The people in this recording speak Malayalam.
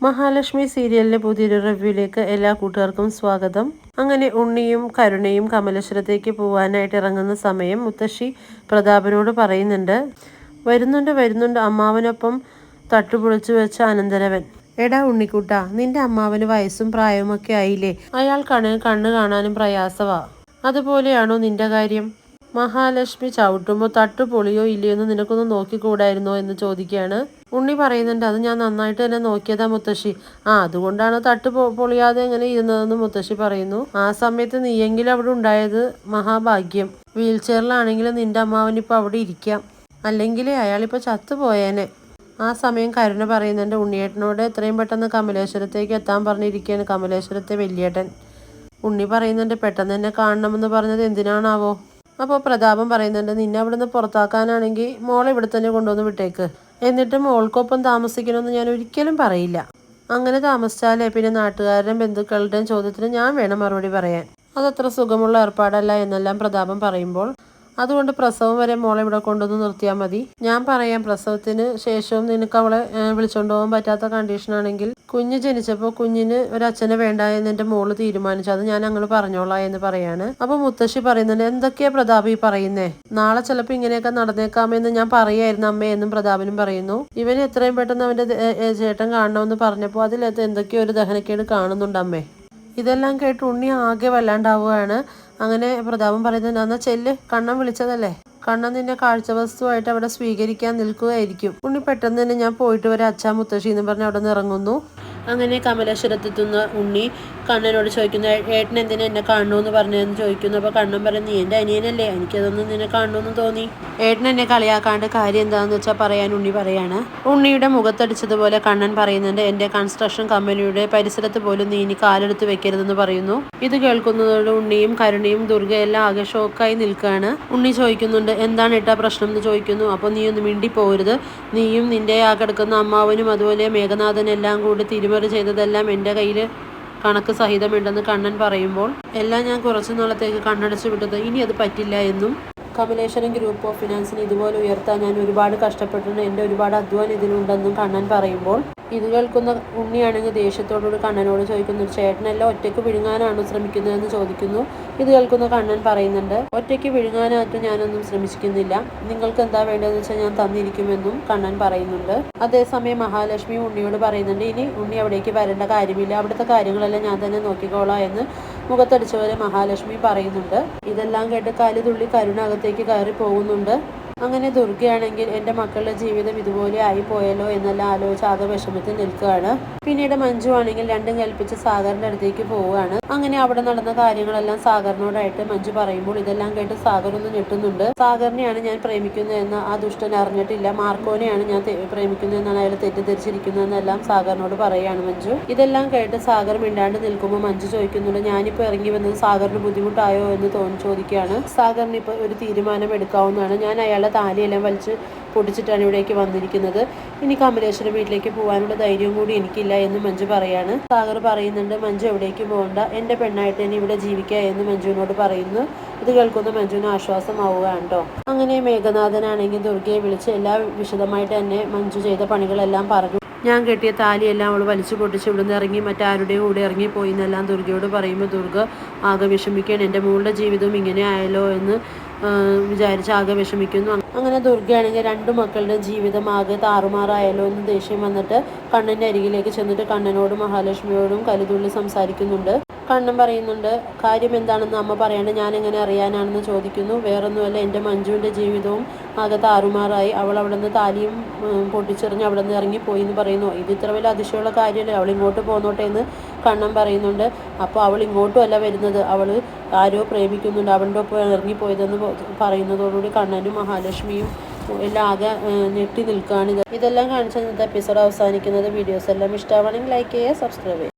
മഹാലക്ഷ്മി സീരിയലിലെ പുതിയൊരു റിവ്യൂയിലേക്ക് എല്ലാ കൂട്ടുകാർക്കും സ്വാഗതം. അങ്ങനെ ഉണ്ണിയും കരുണയും കമലേശ്വരത്തേക്ക് പോവാനായിട്ട് ഇറങ്ങുന്ന സമയം മുത്തശ്ശി പ്രതാപനോട് പറയുന്നുണ്ട്, വരുന്നുണ്ട് അമ്മാവനൊപ്പം തട്ടുപൊളിച്ചു വെച്ച അനന്തരവൻ. എടാ ഉണ്ണിക്കുട്ട, നിന്റെ അമ്മാവന് വയസ്സും പ്രായവുമൊക്കെ ആയില്ലേ? അയാൾ കണ്ണ് കാണാനും പ്രയാസവാ. അതുപോലെയാണോ നിന്റെ കാര്യം? മഹാലക്ഷ്മി ചവിട്ടുമ്പോൾ തട്ട് പൊളിയോ ഇല്ലയോ എന്ന് നിനക്കൊന്ന് നോക്കിക്കൂടായിരുന്നോ എന്ന് ചോദിക്കുകയാണ്. ഉണ്ണി പറയുന്നുണ്ട്, അത് ഞാൻ നന്നായിട്ട് തന്നെ നോക്കിയതാ മുത്തശ്ശി. അതുകൊണ്ടാണ് തട്ട് പൊളിയാതെ എങ്ങനെ ഇരുന്നതെന്ന് മുത്തശ്ശി പറയുന്നു. ആ സമയത്ത് നീയെങ്കിലും അവിടെ ഉണ്ടായത് മഹാഭാഗ്യം. വീൽ ചെയറിലാണെങ്കിലും നിന്റെ അമ്മാവനിപ്പോൾ അവിടെ ഇരിക്കാം, അല്ലെങ്കിൽ അയാളിപ്പോൾ ചത്തുപോയേനെ. ആ സമയം കരുണ പറയുന്നുണ്ട്, ഉണ്ണിയേട്ടനോട് എത്രയും പെട്ടെന്ന് കമലേശ്വരത്തേക്ക് എത്താൻ പറഞ്ഞിരിക്കുകയാണ് കമലേശ്വരത്തെ വലിയേട്ടൻ. ഉണ്ണി പറയുന്നുണ്ട്, പെട്ടെന്ന് തന്നെ കാണണമെന്ന് പറഞ്ഞത് എന്തിനാണാവോ? അപ്പോൾ പ്രതാപം പറയുന്നുണ്ട്, നിന്നെ അവിടെ നിന്ന് പുറത്താക്കാനാണെങ്കിൽ മോളെ ഇവിടെ തന്നെ കൊണ്ടുവന്ന് വിട്ടേക്ക്. എന്നിട്ട് മോൾക്കൊപ്പം താമസിക്കണമെന്ന് ഞാൻ ഒരിക്കലും പറയില്ല. അങ്ങനെ താമസിച്ചാലേ പിന്നെ നാട്ടുകാരുടെയും ബന്ധുക്കളുടെയും ചോദ്യത്തിന് ഞാൻ വേണം മറുപടി പറയാൻ. അതത്ര സുഖമുള്ള ഏർപ്പാടല്ല എന്നെല്ലാം പ്രതാപം പറയുമ്പോൾ, അതുകൊണ്ട് പ്രസവം വരെ മോളെ ഇവിടെ കൊണ്ടുവന്ന് നിർത്തിയാൽ മതി. ഞാൻ പറയാം, പ്രസവത്തിന് ശേഷവും നിനക്ക് അവളെ വിളിച്ചോണ്ട് പോകാൻ പറ്റാത്ത കണ്ടീഷനാണെങ്കിൽ കുഞ്ഞ് ജനിച്ചപ്പോൾ കുഞ്ഞിന് ഒരച്ഛനെ വേണ്ട എന്ന് എൻ്റെ മോള് തീരുമാനിച്ചു, അത് ഞാൻ അങ്ങോട്ട് പറഞ്ഞോളാം എന്ന് പറയാണ്. അപ്പോൾ മുത്തശ്ശി പറയുന്നുണ്ട്, എന്തൊക്കെയാ പ്രതാപ് ഈ പറയുന്നേ? നാളെ ചിലപ്പോൾ ഇങ്ങനെയൊക്കെ നടന്നേക്കാമെന്ന് ഞാൻ പറയായിരുന്നു അമ്മേ എന്നും പ്രതാപനും പറയുന്നു. ഇവന് എത്രയും പെട്ടെന്ന് അവൻ്റെ ചേട്ടൻ കാണണമെന്ന് പറഞ്ഞപ്പോൾ അതിലകത്ത് എന്തൊക്കെയോ ഒരു ദഹനക്കേട് കാണുന്നുണ്ട് അമ്മേ. ഇതെല്ലാം കേട്ട് ഉണ്ണി ആകെ വല്ലാണ്ടാവുകയാണ്. അങ്ങനെ പ്രതാപം പറയുന്നത്, എന്നാൽ ചെല്ല്, കണ്ണൻ വിളിച്ചതല്ലേ, കണ്ണൻ നിന്നെ കാഴ്ച വസ്തുവായിട്ട് അവിടെ സ്വീകരിക്കാൻ നിൽക്കുകയായിരിക്കും. ഉണ്ണി പെട്ടെന്ന് തന്നെ ഞാൻ പോയിട്ട് വരെ അച്ഛാ മുത്തശ്ശി എന്ന് പറഞ്ഞ് അവിടെ നിന്ന് ഇറങ്ങുന്നു. അങ്ങനെ കമലേശ്വരത്തെത്തുന്ന ഉണ്ണി കണ്ണനോട് ചോദിക്കുന്നു, ഏട്ടൻ എന്തിനാ എന്നെ കാണണമെന്ന് പറഞ്ഞതെന്ന് ചോദിക്കുന്നു. അപ്പോൾ കണ്ണൻ പറയുന്നു, നീ എൻ്റെ അനിയനല്ലേ, എനിക്കതൊന്നും നിന്നെ കാണണമെന്ന് തോന്നി. ഏട്ടൻ എന്നെ കളിയാക്കാണ്ട് കാര്യം എന്താണെന്ന് വെച്ചാൽ പറയാൻ ഉണ്ണി പറയാണ്. ഉണ്ണിയുടെ മുഖത്തടിച്ചതുപോലെ കണ്ണൻ പറയുന്നുണ്ട്, എൻ്റെ കൺസ്ട്രക്ഷൻ കമ്പനിയുടെ പരിസരത്ത് പോലും നീ ഇനി കാലെടുത്ത് വെക്കരുതെന്ന് പറയുന്നു. ഇത് കേൾക്കുന്നതോടെ ഉണ്ണിയും കരുണയും ദുർഗയെല്ലാം ആകെ ഷോക്കായി നിൽക്കുകയാണ്. ഉണ്ണി ചോദിക്കുന്നുണ്ട്, എന്താണ് ഏട്ടാ പ്രശ്നം എന്ന് ചോദിക്കുന്നു. അപ്പോൾ നീ ഒന്ന് മിണ്ടി പോകരുത്, നീയും നിൻ്റെ ആ കിടക്കുന്ന അമ്മാവനും അതുപോലെ മേഘനാഥനെല്ലാം കൂടി തിരിമറി ചെയ്തതെല്ലാം എൻ്റെ കയ്യിൽ കണക്ക് സഹിതമുണ്ടെന്ന് കണ്ണൻ പറയുമ്പോൾ, എല്ലാം ഞാൻ കുറച്ചു നാളത്തേക്ക് കണ്ണടച്ചു വിട്ടത്, ഇനി അത് പറ്റില്ല എന്നും കമലേശ്വരം ഗ്രൂപ്പ് ഓഫ് ഫിനാൻസിന് ഇതുപോലെ ഉയർത്താൻ ഞാൻ ഒരുപാട് കഷ്ടപ്പെട്ടിട്ടുണ്ട്, എൻ്റെ ഒരുപാട് അധ്വാനം ഇതിലുണ്ടെന്നും കണ്ണൻ പറയുമ്പോൾ, ഇത് കേൾക്കുന്ന ഉണ്ണിയാണെങ്കിൽ ദേഷ്യത്തോടുകൂടി കണ്ണനോട് ചോദിക്കുന്നു, ചേട്ടനെല്ലാം ഒറ്റയ്ക്ക് വിഴുങ്ങാനാണോ ശ്രമിക്കുന്നതെന്ന് ചോദിക്കുന്നു. ഇത് കേൾക്കുന്ന കണ്ണൻ പറയുന്നുണ്ട്, ഒറ്റയ്ക്ക് വിഴുങ്ങാനായിട്ട് ഞാനൊന്നും ശ്രമിക്കുന്നില്ല, നിങ്ങൾക്ക് എന്താ വേണ്ടതെന്ന് വെച്ചാൽ ഞാൻ തന്നിരിക്കുമെന്നും കണ്ണൻ പറയുന്നുണ്ട്. അതേസമയം മഹാലക്ഷ്മി ഉണ്ണിയോട് പറയുന്നുണ്ട്, ഇനി ഉണ്ണി അവിടേക്ക് വരേണ്ട കാര്യമില്ല, അവിടുത്തെ കാര്യങ്ങളെല്ലാം ഞാൻ തന്നെ നോക്കിക്കോളാം എന്ന് മുഖത്തടിച്ചവരെ മഹാലക്ഷ്മി പറയുന്നുണ്ട്. ഇതെല്ലാം കേട്ട് കലിതുള്ളി കരുണ അകത്തേക്ക് കയറി പോകുന്നുണ്ട്. അങ്ങനെ ദുർഗയാണെങ്കിൽ എൻ്റെ മക്കളുടെ ജീവിതം ഇതുപോലെ ആയിപ്പോയല്ലോ എന്നെല്ലാം ആലോചിച്ച് ആകെ വിഷമത്തിൽ നിൽക്കുകയാണ്. പിന്നീട് മഞ്ജു ആണെങ്കിൽ രണ്ടും കൽപ്പിച്ച് സാഗറിൻ്റെ അടുത്തേക്ക് പോവുകയാണ്. അങ്ങനെ അവിടെ നടന്ന കാര്യങ്ങളെല്ലാം സാഗറിനോടായിട്ട് മഞ്ജു പറയുമ്പോൾ ഇതെല്ലാം കേട്ട് സാഗർ ഒന്ന് ഞെട്ടുന്നുണ്ട്. സാഗറിനെയാണ് ഞാൻ പ്രേമിക്കുന്നതെന്ന് ആ ദുഷ്ടൻ അറിഞ്ഞിട്ടില്ല, മാർക്കോനെയാണ് ഞാൻ പ്രേമിക്കുന്നതെന്നാണ് അയാൾ തെറ്റിദ്ധരിച്ചിരിക്കുന്നതെന്നെല്ലാം സാഗറിനോട് പറയുകയാണ് മഞ്ജു. ഇതെല്ലാം കേട്ട് സാഗർ മിണ്ടാണ്ട് നിൽക്കുമ്പോൾ മഞ്ജു ചോദിക്കുന്നുണ്ട്, ഞാനിപ്പോൾ ഇറങ്ങി വന്നത് സാഗറിന് ബുദ്ധിമുട്ടായോ എന്ന് ചോദിക്കുകയാണ്. സാഗറിന് ഇപ്പോൾ ഒരു തീരുമാനം എടുക്കാവുന്നതാണ്, ഞാൻ അയാളെ താലിയെല്ലാം വലിച്ച് പൊടിച്ചിട്ടാണ് ഇവിടേക്ക് വന്നിരിക്കുന്നത്, ഇനി കമലേശ്വരം വീട്ടിലേക്ക് പോകാനുള്ള ധൈര്യവും കൂടി എനിക്കില്ല എന്ന് മഞ്ജു പറയാണ്. സാഗർ പറയുന്നുണ്ട്, മഞ്ജു എവിടേക്ക് പോകണ്ട, എൻ്റെ പെണ്ണായിട്ട് ഇനി ഇവിടെ ജീവിക്കുക എന്ന് മഞ്ജുവിനോട് പറയുന്നു. ഇത് കേൾക്കുന്ന മഞ്ജുവിന് ആശ്വാസമാവുകയാണ് കേട്ടോ. അങ്ങനെ മേഘനാഥനാണെങ്കിൽ ദുർഗയെ വിളിച്ച് എല്ലാ വിശദമായിട്ട് തന്നെ മഞ്ജു ചെയ്ത പണികളെല്ലാം പറഞ്ഞു. ഞാൻ കെട്ടിയ താലിയെല്ലാം അവൾ വലിച്ചു പൊട്ടിച്ച് ഇവിടുന്ന് ഇറങ്ങി മറ്റാരുടെയും കൂടെ ഇറങ്ങിപ്പോയി എന്നെല്ലാം ദുർഗയോട് പറയുമ്പോൾ ദുർഗ ആകെ വിഷമിക്കുകയാണ്. എൻ്റെ മോളുടെ ജീവിതവും ഇങ്ങനെ ആയല്ലോ എന്ന് വിചാരിച്ച് ആകെ വിഷമിക്കുന്നു. അങ്ങനെ ദുർഗയാണെങ്കിൽ രണ്ടു മക്കളുടെ ജീവിതം ആകെ താറുമാറായല്ലോ എന്ന് ദേഷ്യം വന്നിട്ട് കണ്ണൻ്റെ അരികിലേക്ക് ചെന്നിട്ട് കണ്ണനോടും മഹാലക്ഷ്മിയോടും കലിതുള്ളി സംസാരിക്കുന്നുണ്ട്. കണ്ണൻ പറയുന്നുണ്ട്, കാര്യം എന്താണെന്ന് അമ്മ പറയാണ്ട് ഞാൻ എങ്ങനെ അറിയാനാണെന്ന് ചോദിക്കുന്നു. വേറൊന്നുമല്ല, എൻ്റെ മഞ്ജുവിൻ്റെ ജീവിതവും ആകെ താറുമാറായി, അവൾ അവിടെ നിന്ന് താലിയും പൊട്ടിച്ചെറിഞ്ഞ് അവിടെ നിന്ന് ഇറങ്ങിപ്പോയി എന്ന് പറയുന്നു. ഇത് ഇത്ര വലിയ അതിശയമുള്ള കാര്യമല്ലേ, അവൾ ഇങ്ങോട്ട് പോന്നോട്ടെ എന്ന് കണ്ണൻ പറയുന്നുണ്ട്. അപ്പോൾ അവൾ ഇങ്ങോട്ടും അല്ല വരുന്നത്, അവൾ ആരോ പ്രേമിക്കുന്നുണ്ട്, അവളുടെ ഒപ്പം ഇറങ്ങിപ്പോയതെന്ന് പറയുന്നതോടുകൂടി കണ്ണനും മഹാലക്ഷ്മിയും എല്ലാം ആകെ ഞെട്ടി നിൽക്കുകയാണ്. ഇതെല്ലാം കാണിച്ച ഇന്നത്തെ എപ്പിസോഡ് അവസാനിക്കുന്നത്. വീഡിയോസ് എല്ലാം ഇഷ്ടമാണെങ്കിൽ ലൈക്ക് ചെയ്യുക, സബ്സ്ക്രൈബ് ചെയ്യുക.